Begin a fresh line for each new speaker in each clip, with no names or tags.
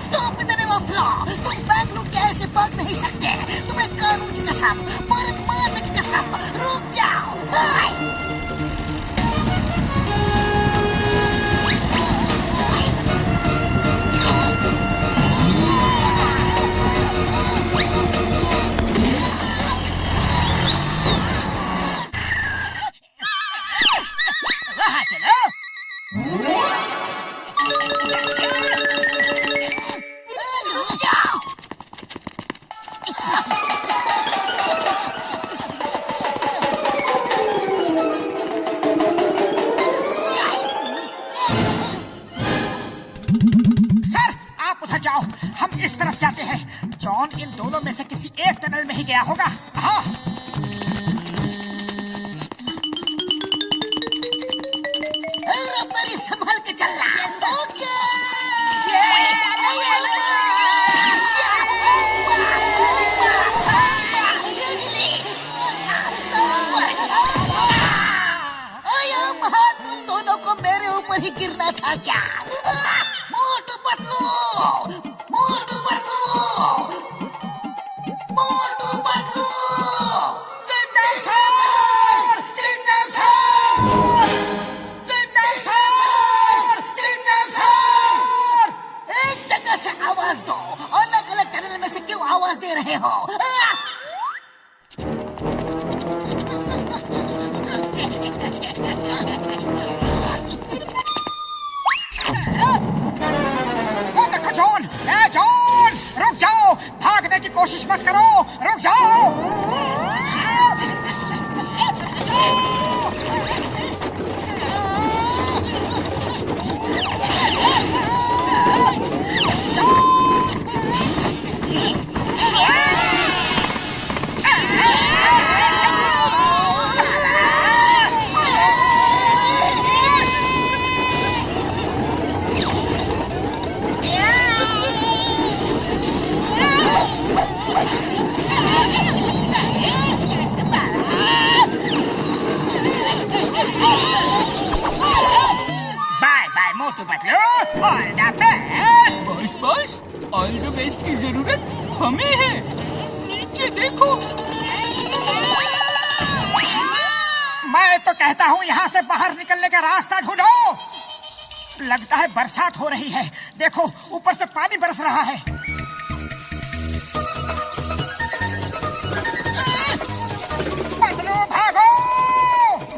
Stop in the name of law. तुम bank लूट के ऐसे भाग नहीं सकते। तुम्हें कानून की कसम, भारत माता की कसम, रुक जाओ। वहाँ चलो। रुक जाओ। सर आप उधर जाओ, हम इस तरफ जाते हैं। जॉन इन दोनों में से किसी एक टनल में ही गया होगा। हाँ संभल के चलना। ओके। तुम दोनों को मेरे ऊपर ही गिरना था क्या? Motu Patlu, Motu Patlu, Motu Patlu. Chingum sir, Chingum sir, Chingum sir, Chingum sir. एक जगह से आवाज दो। अलग अलग टनल में से क्यों आवाज दे रहे हो? जॉन, जॉन, रुक जाओ। भागने की कोशिश मत करो, रुक जाओ। Motu Patlu, all the best.
बस ऑल द बेस्ट की जरूरत हमें है। नीचे देखो।
मैं तो कहता हूँ यहाँ से बाहर निकलने का रास्ता ढूंढो। लगता है बरसात हो रही है। देखो ऊपर से पानी बरस रहा है। पतलू भागो।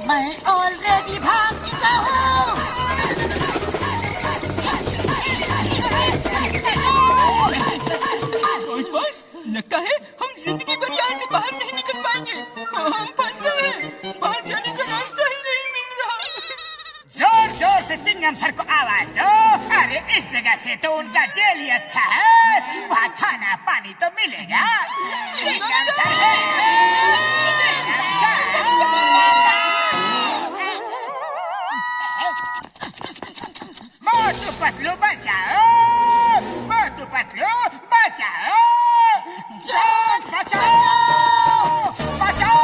मैं ऑलरेडी भाग चुका हूँ।
बस लगता है हम जिंदगी भर यहाँ से बाहर नहीं निकल पाएंगे। हम फंस गए हैं। बाहर जाने का रास्ता ही नहीं मिल रहा।
जोर जोर से चिंगम सर को आवाज दो। अरे इस जगह से तो उनका जेल ही अच्छा है। वहाँ खाना पानी तो मिलेगा। चिंगम सर है। मोटू पतलू बचाओ, मोटू पतलू बचाओ, जॉन बचाओ, बचाओ।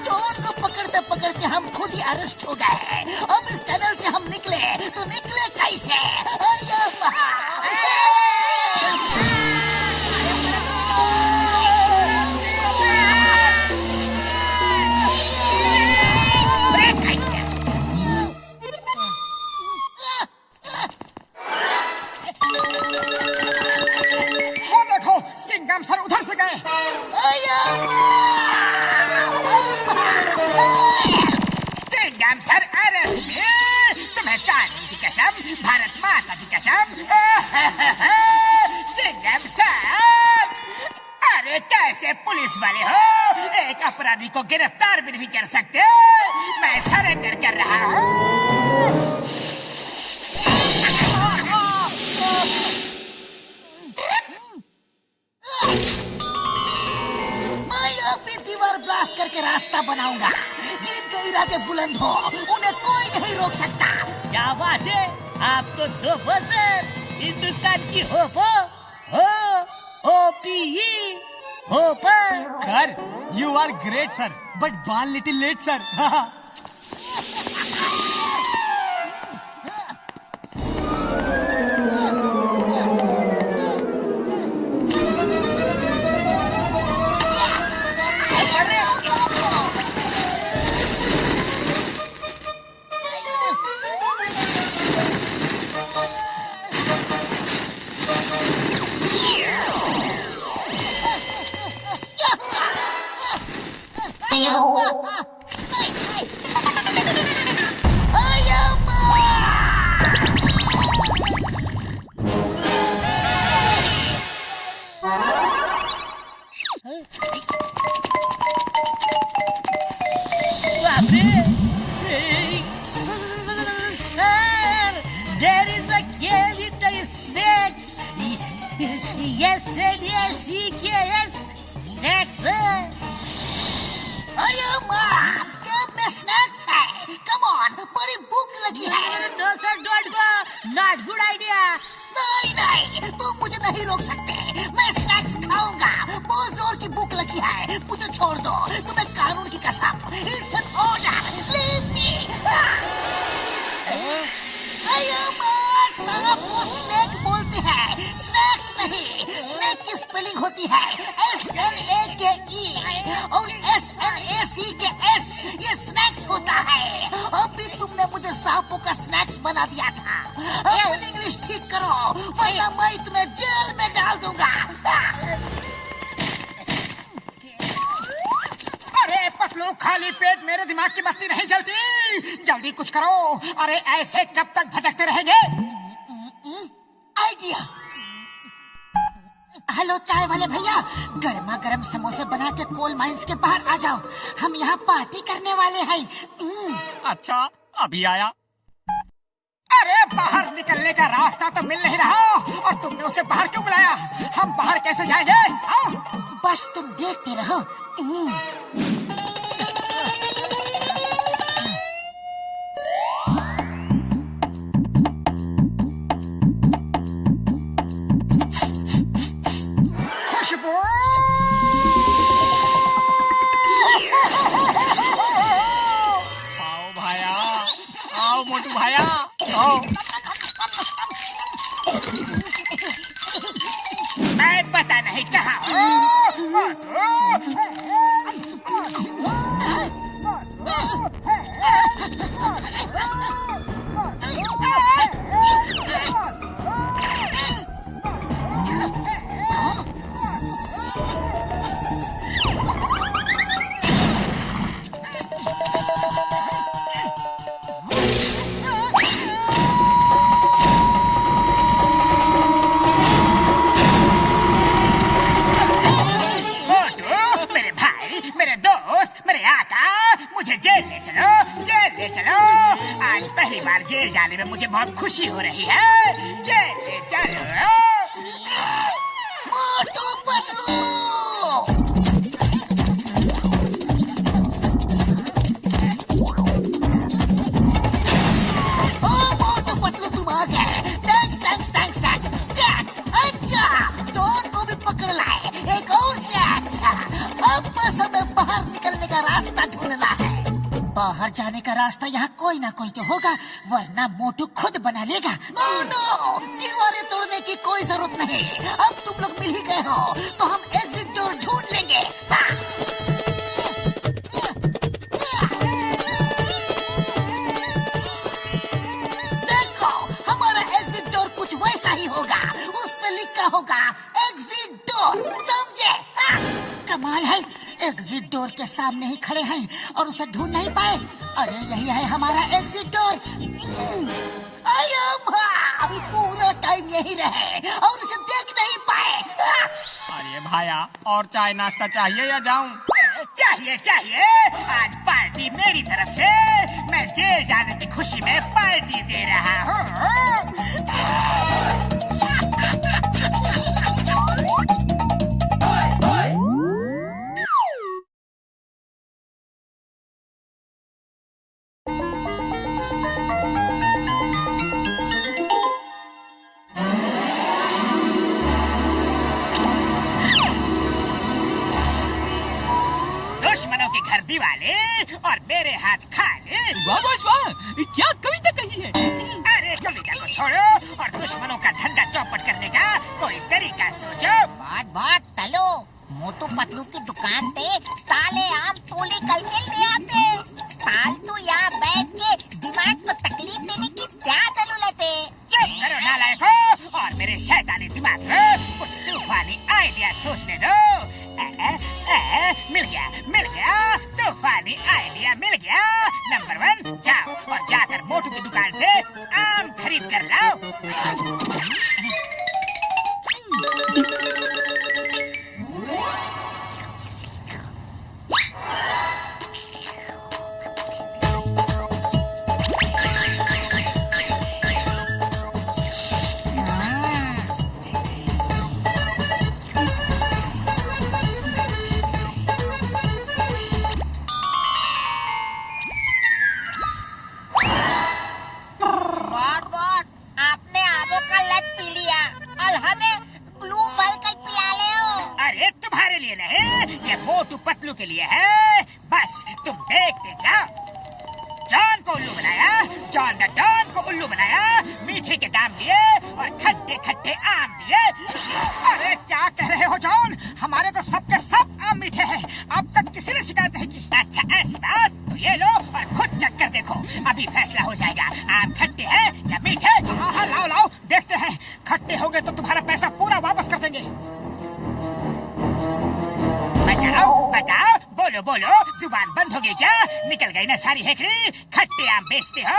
जॉन को पकड़ते पकड़ते हम खुद ही अरेस्ट हो गए। अब इस टनल से हम निकले तो निकले कैसे? वो देखो चिंगम सर उधर से गए। Chingum sir arrest. तुम्हें कानून की कसम, भारत माता की कसम। चिंगम सर, अरे कैसे पुलिस वाले हो? एक अपराधी को गिरफ्तार भी नहीं कर सकते। मैं सरेंडर कर रहा हूँ। दीवार ब्लास्ट करके रास्ता बनाऊंगा। जिनके इरादे बुलंद हो उन्हें कोई नहीं रोक सकता।
क्या बात है, आप तो दो बस हिंदुस्तान की होप हो, OPE। Hopper.
Sir you are great sir, but one little late sir.
बाप रे! Sir, there is a cave with the snakes. Yes, S-N-A-C-K-S, snakes, sir.
अयो माँ, कैब में स्नैक्स है। कम ऑन, बड़ी भूख लगी है।
No, sir, don't go. Not good idea.
नहीं नहीं, तुम मुझे नहीं रोक सकते। मैं स्नैक्स खाऊंगा। बहुत जोर की भूख लगी है। मुझे छोड़ दो। तुम्हें कानून की कसम। It's an order. Leave me. अयो माँ, सांप को स्नेक बोलते हैं, स्नैक्स नहीं। स्नेक की स्पेलिंग होती है S-N-A-K-E और S-N-A-C-K-S। ये स्नैक्स होता है। अभी तुमने मुझे सांपों का स्नैक्स बना दिया था। अपनी इंग्लिश ठीक करो, वरना मैं तुम्हें जेल में डाल दूंगा।
अरे पतलू, खाली पेट मेरे दिमाग की बत्ती नहीं जलती। जल्दी कुछ करो। अरे ऐसे कब तक भटकते रहेंगे?
आइडिया। हेलो चाय वाले भैया, गर्मा गर्म समोसे बना के कोल माइंस के बाहर आ जाओ। हम यहाँ पार्टी करने वाले हैं।
अच्छा, अभी आया। अरे बाहर निकलने का रास्ता तो मिल नहीं रहा, और तुमने उसे बाहर क्यों बुलाया? हम बाहर कैसे जाएंगे? आओ।
बस तुम देखते रहो।
खुशबू। आओ भाया, आओ मोटू भाया, आओ। मैं पता नहीं कहाँ हूँ। जेल जाने में मुझे बहुत खुशी हो रही है। जेल ले चलो।
मोटू पतलू। ओ मोटू पतलू, तुम आ गए। Thanks thanks thanks thanks. अच्छा, चोर को भी पकड़ लाए। एक और थैंक्स। अब बस हमें बाहर निकलने का रास्ता ढूंढना है। बाहर जाने का रास्ता यहाँ कोई ना कोई तो होगा, वरना मोटू खुद बना लेगा। नो नो, दीवारें तोड़ने की कोई जरूरत नहीं। अब तुम लोग मिल ही गए हो, तो हम एग्जिट डोर ढूंढ लेंगे। देखो, हमारा एग्जिट डोर कुछ वैसा ही होगा। उस पे लिखा होगा एग्जिट डोर, समझे? कमाल है, एग्जिट डोर के सामने ही खड़े हैं और उसे ढूंढ नहीं पाए। अरे यही है हमारा एग्जिट डोर। पूरा टाइम यही रहे और उसे देख नहीं पाए।
अरे भाया, और चाय नाश्ता चाहिए या जाऊं? चाहिए चाहिए। आज पार्टी मेरी तरफ से। मैं जेल जाने की खुशी में पार्टी दे रहा हूँ। दिवाली और मेरे हाथ खाली।
वाह बॉस वाह, क्या कविता कही है।
अरे कविता को छोड़ो और दुश्मनों का धंधा चौपट करने का कोई तरीका सोचो।
बात बात तलो मोटू पतलू की दुकान पे ताले आम तोले कल के ले आते। फालतू यहाँ बैठ के दिमाग को तकलीफ देने की क्या जरूरत है।
चुप करो नालायकों और मेरे शैतानी दिमाग को कुछ तूफानी आइडिया सोचने दो। मिल गया तूफानी आइडिया मिल गया। नंबर 1, जाओ और जाकर मोटू की दुकान से आम खरीद कर लाओ। मोटू पतलू के लिए है, बस तुम देखते जाओ। जॉन को उल्लू बनाया, जॉन ने डॉन को उल्लू बनाया, मीठे के दाम लिए और खट्टे खट्टे आम दिए। अरे क्या कह रहे हो जॉन, हमारे तो सबके सब आम मीठे हैं, अब तक किसी ने शिकायत नहीं की। अच्छा ऐसी बात, तो ये लो और खुद चख कर देखो, अभी फैसला हो जाएगा आम खट्टे हैं या मीठे। हाँ लाओ लाओ देखते हैं, खट्टे होंगे तो तुम्हारा पैसा पूरा वापस कर देंगे। बताओ बोलो बोलो, जुबान बंद हो गई क्या? निकल गई ना सारी हेकड़ी। खट्टे आम बेचते हो,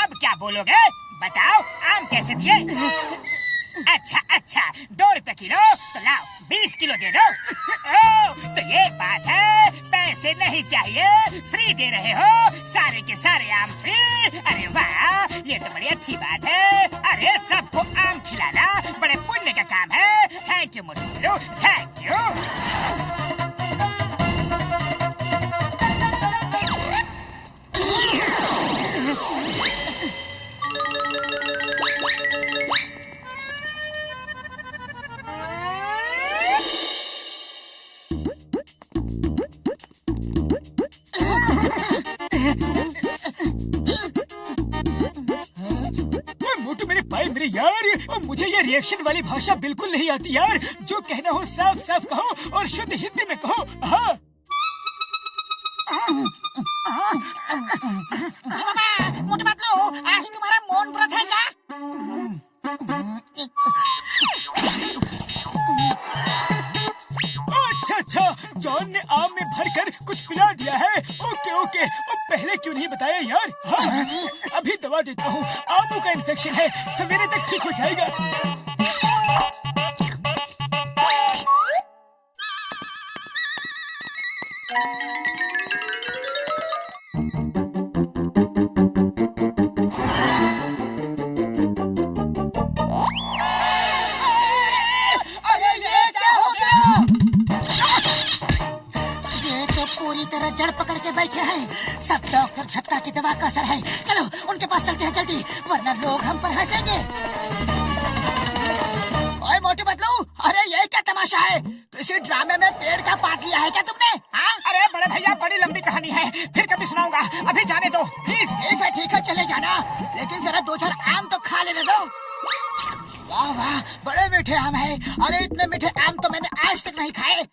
अब क्या बोलोगे? बताओ आम कैसे दिए? अच्छा 2 रुपए किलो, तो लाओ 20 किलो दे दो। तो ये बात है, पैसे नहीं चाहिए, फ्री दे रहे हो, सारे के सारे आम फ्री। अरे वाह, ये तो बड़ी अच्छी बात है। अरे सबको आम खिलाना बड़े पुण्य का काम है। Thank you Motu, thank you. Motu मेरे भाई मेरे यार, मुझे ये रिएक्शन वाली भाषा बिल्कुल नहीं आती यार। जो कहना हो साफ साफ कहो और शुद्ध हिंदी में कहो। हाँ
मोटू पतलू, आज तुम्हारा मौन व्रत है क्या?
अच्छा, जॉन ने आम में भरकर कुछ पिला दिया है। ओके, पहले क्यों नहीं बताया यार? हाँ, अभी दवा देता हूँ, आमों का इन्फेक्शन है, सवेरे तक ठीक हो जाएगा।
पूरी तरह जड़ पकड़ के बैठे हैं। सब डॉक्टर झटका की दवा का असर है। चलो उनके पास चलते हैं जल्दी, वरना लोग हम पर हंसेंगे। ओए मोटू पतलू, अरे ये क्या तमाशा है? किसी ड्रामे में पेड़ का पार्ट लिया है क्या तुमने? हाँ?
अरे बड़े भैया, बड़ी लंबी कहानी है, फिर कभी सुनाऊंगा, अभी जाने दो प्लीज।
ठीक है चले जाना, लेकिन जरा 2-4 आम तो खा लेने दो। वाह, बड़े मीठे आम है। अरे इतने मीठे आम तो मैंने आज तक नहीं खाए।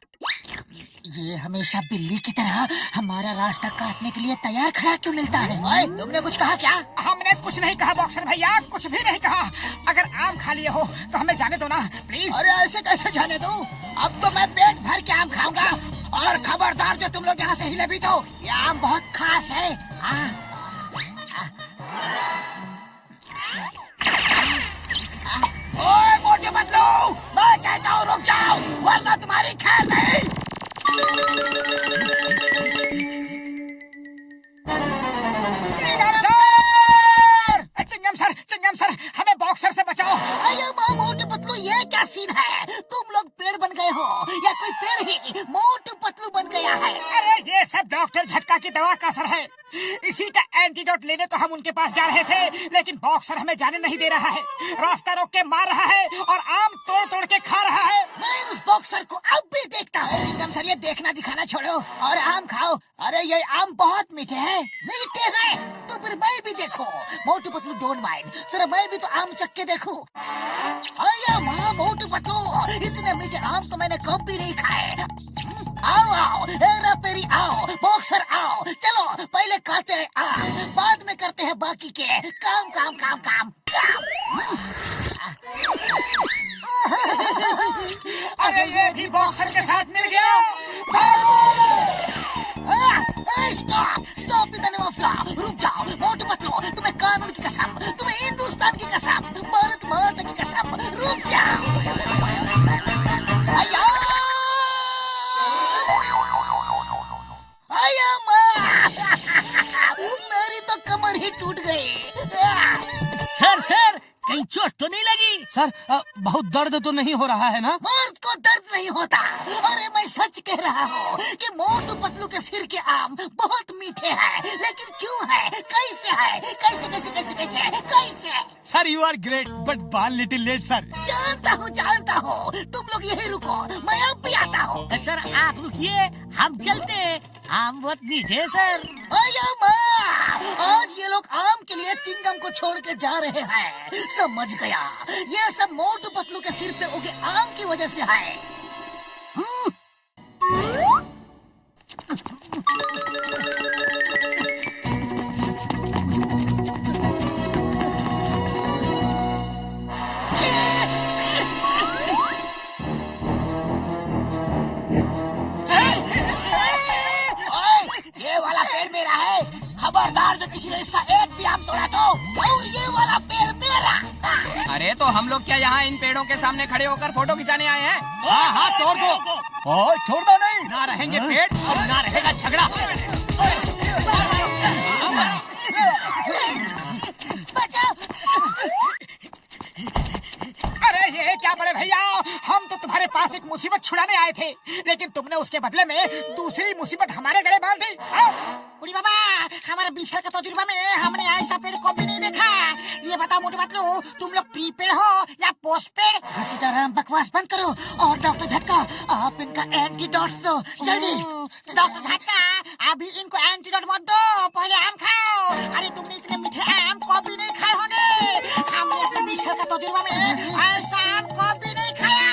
ये हमेशा बिल्ली की तरह हमारा रास्ता काटने के लिए तैयार खड़ा क्यों मिलता है? ओए, तुमने कुछ कहा क्या?
हमने कुछ नहीं कहा बॉक्सर भैया, कुछ भी नहीं कहा। अगर आम खा लिए हो तो हमें जाने दो ना प्लीज।
अरे ऐसे कैसे जाने दो? अब तो मैं पेट भर के आम खाऊंगा, और खबरदार जो तुम लोग यहाँ से हिले भी तो, ये आम बहुत खास है। ओए मोटे पतलू, मैं कहता हूँ रुक जाओ, वरना तुम्हारी खैर नहीं।
चिंगम सर, हमें बॉक्सर से बचाओ।
अरे मोटू पतलू, ये क्या सीन है? तुम लोग पेड़ बन गए हो या कोई पेड़ ही मोटू पतलू बन गया है?
अरे ये सब डॉक्टर झटका की दवा का असर है। इसी का एंटीडोट लेने तो हम उनके पास जा रहे थे, लेकिन बॉक्सर हमें जाने नहीं दे रहा है, रास्ता रोक के मार रहा है और आम तोड़ तोड़ के खा रहा है।
मैं उस बॉक्सर को अब भी देखता हूँ। चिंगम सर, ये देखना दिखाना छोड़ो और आम खाओ। अरे ये आम बहुत मीठे हैं, मीठे हैं। तो फिर मैं भी देखो। मोटू पतलू डोंट माइंड, जरा मैं भी तो आम चख के देखूं। अया माँ मोटू पतलू, इतने मीठे आम तो मैंने कभी नहीं खाए। आओ आओ हेरा फेरी आओ, बॉक्सर आओ। चलो पहले खाते हैं आम, बाद में करते हैं बाकी के काम काम काम काम काम।
अरे ये भी बॉक्सर के साथ मिल गया।
Stop stop in the name of law. रुक जाओ मोटू पतलू, तुम्हें कानून की कसम, तुम्हें हिंदुस्तान की कसम, भारत माता की कसम, रुक जाओ। अया अया माँ, मेरी तो कमर ही टूट गई।
सर कहीं चोट तो नहीं लगी?
सर बहुत दर्द तो नहीं हो रहा है ना?
मर्द को दर्द नहीं होता। अरे मैं सच कह रहा हूँ कि मोटू पतलू के सिर के आम बहुत मीठे हैं, लेकिन क्यों है, कैसे है, कैसे कैसे कैसे कैसे कैसे?
Sir you are great but ball little late sir.
जानता हूँ। तुम लोग यही रुको, मैं अब भी आता हूँ।
सर आप रुकिए, हम चलते हैं। आम बहुत मीठे हैं सर।
अया माँ, आज ये लोग आम के लिए चिंगम को छोड़ के जा रहे हैं। समझ गया, ये सब मोटू पतलू के सिर पे उगे आम की वजह से है। ये वाला पेड़ मेरा है, खबरदार जो किसी ने इसका एक भी आम तोड़ा तो, और ये वाला पेड़ मेरा।
अरे तो हम लोग क्या यहाँ इन पेड़ों के सामने खड़े होकर फोटो खिंचाने आए हैं?
हाँ तोड़ दो। ओ छोड़ दो नहीं, ना रहेंगे पेड़ और ना रहेगा झगड़ा।
बचाओ।
अरे ये क्या बड़े भैया, हम तो तुम्हारे पास एक मुसीबत छुड़ाने आए थे, लेकिन तुमने उसके बदले में दूसरी मुसीबत हमारे गले बांध दी।
बुढ़ी बाबा, हमारे 20 साल का तजुर्बा में हमने ऐसा पेड़ कभी नहीं देखा। ये बताओ मोटू पतलू, तुम लोग प्री पेड़ हो या पोस्ट पेड़? सीताराम बकवास बंद करो और डॉक्टर झटका आप इनका एंटीडोट्स दो जल्दी। डॉक्टर झटका अभी इनको एंटीडोट मत दो, पहले आम खाओ। अरे तुमने इतने मीठे आम कभी नहीं खाए होंगे। हमने अपने 20 साल का तजुर्बा में ऐसा आम कभी नहीं खाया।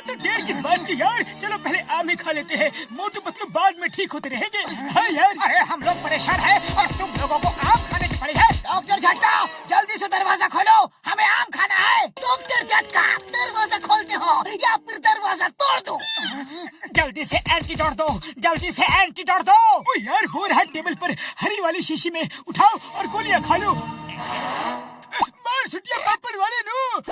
तो देर किस बात की यार, चलो पहले आम ही खा लेते हैं, मोटू पतलू बाद में ठीक होते रहेंगे। हाँ यार।
अरे हम लोग परेशान हैं और तुम लोगों को आम खाने की पड़ी है।
डॉक्टर झटका जल्दी से दरवाजा खोलो, हमें आम खाना है। डॉक्टर झटका दरवाजा खोलते हो या फिर दरवाजा तोड़ दो?
जल्दी से एंटीडोट दो, जल्दी से एंटीडोट दो।
ओ यार हो रहा टेबल पर हरी वाली शीशी में उठाओ और गोलियां खा लो। मार छुट्टियां पापड़ वाले नो।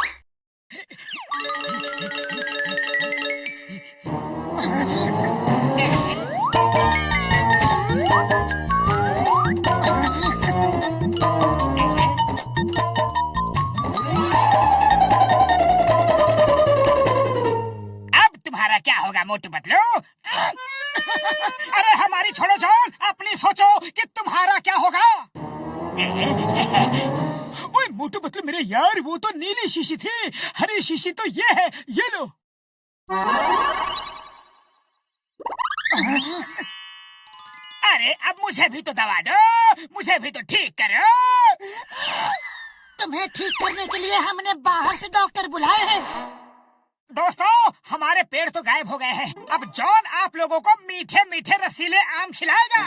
अब तुम्हारा क्या होगा मोटू पतलू? अरे हमारी छोड़ो जॉन, अपनी सोचो कि तुम्हारा क्या होगा।
ओए मोटू पतलू मेरे यार, वो तो नीली शीशी थी, हरी शीशी तो ये है, ये लो।
अरे अब मुझे भी तो दवा दो, मुझे भी तो ठीक करो।
तुम्हें ठीक करने के लिए हमने बाहर से डॉक्टर बुलाए हैं।
दोस्तों हमारे पेड़ तो गायब हो गए हैं। अब जॉन आप लोगों को मीठे मीठे रसीले आम खिलाएगा।